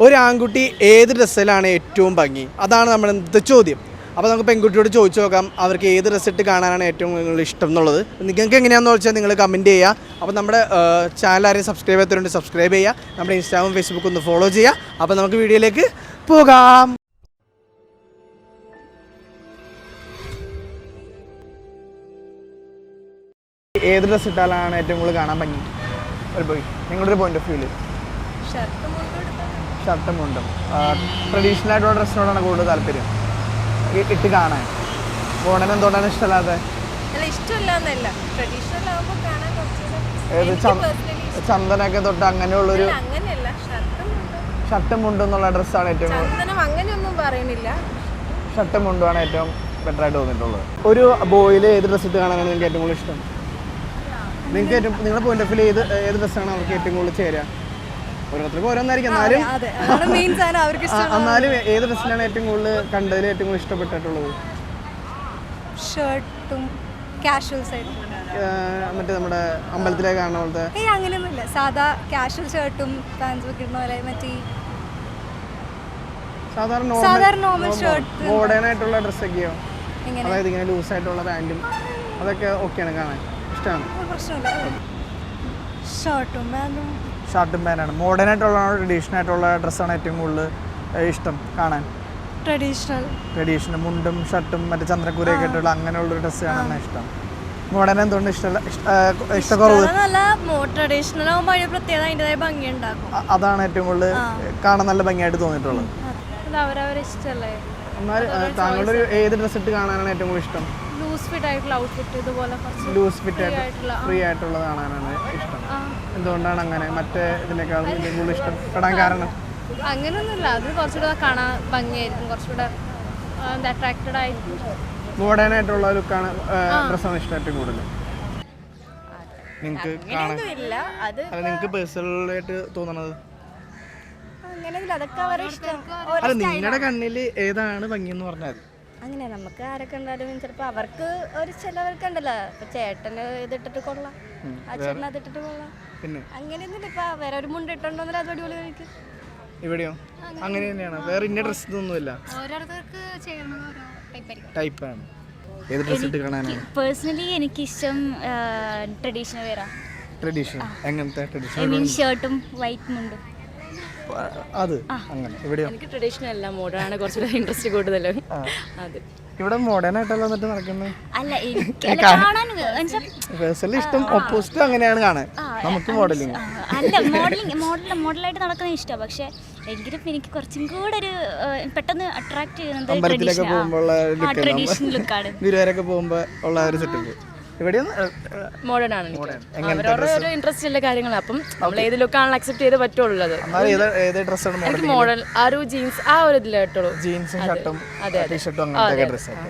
ഒരു ആൺകുട്ടി ഏത് ഡ്രസ്സിലാണ് ഏറ്റവും ഭംഗി? അതാണ് നമ്മുടെ ഇന്നത്തെ ചോദ്യം. അപ്പോൾ നമുക്ക് പെൺകുട്ടിയോട് ചോദിച്ചു നോക്കാം അവർക്ക് ഏത് ഡ്രസ്സ് ഇട്ട് കാണാനാണ് ഏറ്റവും കൂടുതൽ ഇഷ്ടം എന്നുള്ളത്. നിങ്ങൾക്ക് എങ്ങനെയാണെന്ന് വെച്ചാൽ നിങ്ങൾ കമൻറ്റ് ചെയ്യുക. അപ്പോൾ നമ്മുടെ ചാനൽ ആരെയും സബ്സ്ക്രൈബ് ചെയ്യാത്തവരുണ്ട് സബ്സ്ക്രൈബ് ചെയ്യുക. നമ്മുടെ ഇൻസ്റ്റാഗ്രാമും ഫേസ്ബുക്കും ഒന്ന് ഫോളോ ചെയ്യുക. അപ്പോൾ നമുക്ക് വീഡിയോയിലേക്ക് പോകാം. ഏത് ഡ്രസ്സ് ഇട്ടാലാണ് ഏറ്റവും കൂടുതൽ കാണാൻ ഭംഗി? നിങ്ങളുടെ ഒരു പോയിന്റ് ഓഫ് വ്യൂവിൽ ഷർട്ടും മുണ്ടും ട്രഡീഷണൽ ആയിട്ടുള്ള ഡ്രസ്സിനോടാണ് കൂടുതൽ താല്പര്യം ഇട്ട് കാണാൻ. മോഡേൺ എന്തുകൊണ്ടാണ് ഇഷ്ടമല്ലാതെ? ചന്ദനൊക്കെ തൊട്ട് അങ്ങനെയുള്ളൊരു ഷർട്ടും മുണ്ടും എന്നുള്ള ഡ്രസ്സാണ് ഏറ്റവും ഷർട്ടും മുണ്ടുമാണ് ഏറ്റവും ബെറ്റർ ആയിട്ട് തോന്നിയിട്ടുള്ളത്. ഒരു ബോയിൽ ഏത് ഡ്രസ്സ് ഇട്ട് കാണാനാണ് നിങ്ങൾക്ക് ഏറ്റവും കൂടുതൽ ഇഷ്ടം? നിങ്ങൾക്ക് ഏറ്റവും നിങ്ങളുടെ പോയിന്റ് ഓഫ് വ്യൂ ഏത് ഡ്രസ്സാണ് അവർക്ക് ഏറ്റവും കൂടുതൽ ചേരുക? ഓരോരുത്തർക്കും ഓരോന്നായിരിക്കും. എന്നാലും ഏത് ഡ്രസ്സിലാണ് ഏറ്റവും കൂടുതൽ കണ്ടതിൽ ഏറ്റവും കൂടുതൽ ഇഷ്ടപ്പെട്ടിട്ടുള്ളത്? ഷർട്ടും കാഷ്വൽ സൈഡ് മറ്റേ നമ്മുടെ അമ്പലത്തിലേക്ക് കാണുന്ന പോലത്തെ അങ്ങനെയൊന്നുമില്ല, സാധാ കാഷ്വൽ ഷർട്ടും പാൻസും ഒക്കെ ഇടുന്ന പോലെ മറ്റേ സാധാരണ നോർമൽ ഷർട്ട്. മോഡേൺ ആയിട്ടുള്ള ഡ്രസ്സൊക്കെയോ? അതായത് ഇങ്ങനെ ലൂസ് ആയിട്ടുള്ള പാൻറ്റും അതൊക്കെ ഓക്കെയാണ് കാണാൻ ഇഷ്ടമാണ്? ഷർട്ടും പാൻറ്റാണ്. മോഡേൺ ആയിട്ടുള്ള ട്രഡീഷണൽ ആയിട്ടുള്ള ഡ്രസ്സാണ് ഏറ്റവും കൂടുതൽ ഇഷ്ടം കാണാൻ? ട്രഡീഷണൽ മുണ്ടും ഷർട്ടും മറ്റേ ചന്ദ്രക്കൂരയൊക്കെ ഇട്ടുള്ള അങ്ങനെയുള്ളൊരു ഡ്രസ്സ് കാണാൻ ഇഷ്ടം. മോഡേൺ എന്തുകൊണ്ട് ഇഷ്ടക്കുറവ്? അതാണ് ഏറ്റവും കൂടുതൽ കാണാൻ നല്ല ഭംഗിയായിട്ട് തോന്നിയിട്ടുള്ളത്. എന്നാൽ താങ്കളുടെ ഒരു ഏത് ഡ്രസ്സ് ഇട്ട് കാണാനാണ് ഏറ്റവും കൂടുതൽ ഇഷ്ടം? ലൂസ് ഫിറ്റ് ആയിട്ടുള്ള ഫ്രീ ആയിട്ടുള്ളത് കാണാനാണ് ഇഷ്ടം. എന്തുകൊണ്ടാണ് അങ്ങനെ മറ്റേ ഇതിനേക്കാളും കൂടുതൽ ഇഷ്ടപ്പെടാൻ കാരണം? അങ്ങനെയൊന്നുമില്ല, അത് കുറച്ചുകൂടെ കാണാൻ ഭംഗിയായിരിക്കും, കുറച്ചുകൂടെ അട്രാക്റ്റഡ് ആയിരിക്കും. മോഡേൺ ആയിട്ടുള്ള ലുക്കാണ് ഡ്രസ്സാണ് ഇഷ്ടം ഏറ്റവും കൂടുതൽ നിങ്ങൾക്ക് കാണാൻ? നിങ്ങൾക്ക് പേഴ്സണലായിട്ട് തോന്നണത്? അല്ല, നിങ്ങളുടെ കണ്ണിൽ ഏതാണ് ഭംഗി എന്ന് പറഞ്ഞാൽ? അങ്ങനെ നമുക്ക് ആരൊക്കെ ഉണ്ടാലും ചിലപ്പോൾ അവർക്ക് ഒരു ചിലവർക്കുണ്ടല്ലോ, ഇപ്പൊ ചേട്ടന് ഇതിട്ടിട്ട് കൊള്ളാം, അച്ഛന് അതിട്ടിട്ട് കൊള്ളാം, പിന്നെ അങ്ങനെയൊന്നുമില്ല. ഇപ്പൊ വേറെ ഒരു മുണ്ട് ഇട്ടുണ്ടോന്നില്ല, അത് അടിപൊളി കഴിക്കും. ഇവിടെയോ അങ്ങനെ തന്നെയാണ്? വേറെ ഇന്ന ഡ്രസ് ഒന്നുമില്ല, ഓരോരുത്തർക്ക് ടൈപ്പാണ്. ഏത് ഡ്രസ് ഇട്ട് കാണാനാണ്? പേഴ്സണലി എനിക്കിഷ്ടം ട്രഡീഷണൽ വെയറാ. ട്രഡീഷണൽ എങ്ങനത്തെ ട്രഡീഷണൽ? ഷർട്ടും വൈറ്റ് മുണ്ടും. അത് അങ്ങനെ. ഇവിടെയോ? എനിക്ക് ട്രഡീഷണൽ അല്ല, മോഡേൺ ആണ് കുറച്ചുകൂടെ ഇൻട്രസ്റ്റ് കൂടുതൽ. അത് ഇവിടെ മോഡേൺ ആയിട്ടല്ല എന്നിട്ട് നടക്കുന്നത്. അല്ല, പേഴ്സണലി ഇഷ്ടം ഓപ്പോസിറ്റ് അങ്ങനെയാണ് കാണാൻ. നമുക്ക് മോഡലിംഗ് അല്ല, മോഡലായിട്ട് നടക്കുന്നത് ഇഷ്ടമാണ്. പക്ഷെ എങ്കിലും എനിക്ക് കുറച്ചും കൂടെ ഒരു പെട്ടെന്ന് അട്രാക്ട് ചെയ്യുന്നത് ട്രഡീഷണൽ ലുക്കാണ്. ഗുരുവായൂരൊക്കെ പോകുമ്പോൾ ഉള്ള ഒരു സെറ്റപ്പ് മോഡേൺ ആണ്. അവരവരുടെ ഇൻട്രസ്റ്റ് ഉള്ള കാര്യങ്ങളാണ്. അപ്പം നമ്മൾ ഏത് ലുക്കാണല്ലോ അക്സെപ്റ്റ് ചെയ്ത് പറ്റുള്ളൂ. എനിക്ക് മോഡൽ ആ ഒരു ജീൻസ് ആ ഒരു ഇതിലായിട്ടുള്ളൂ. ജീൻസും ഷർട്ടും ടീഷർട്ടും അങ്ങനത്തെ ഡ്രസ്സൊക്കെ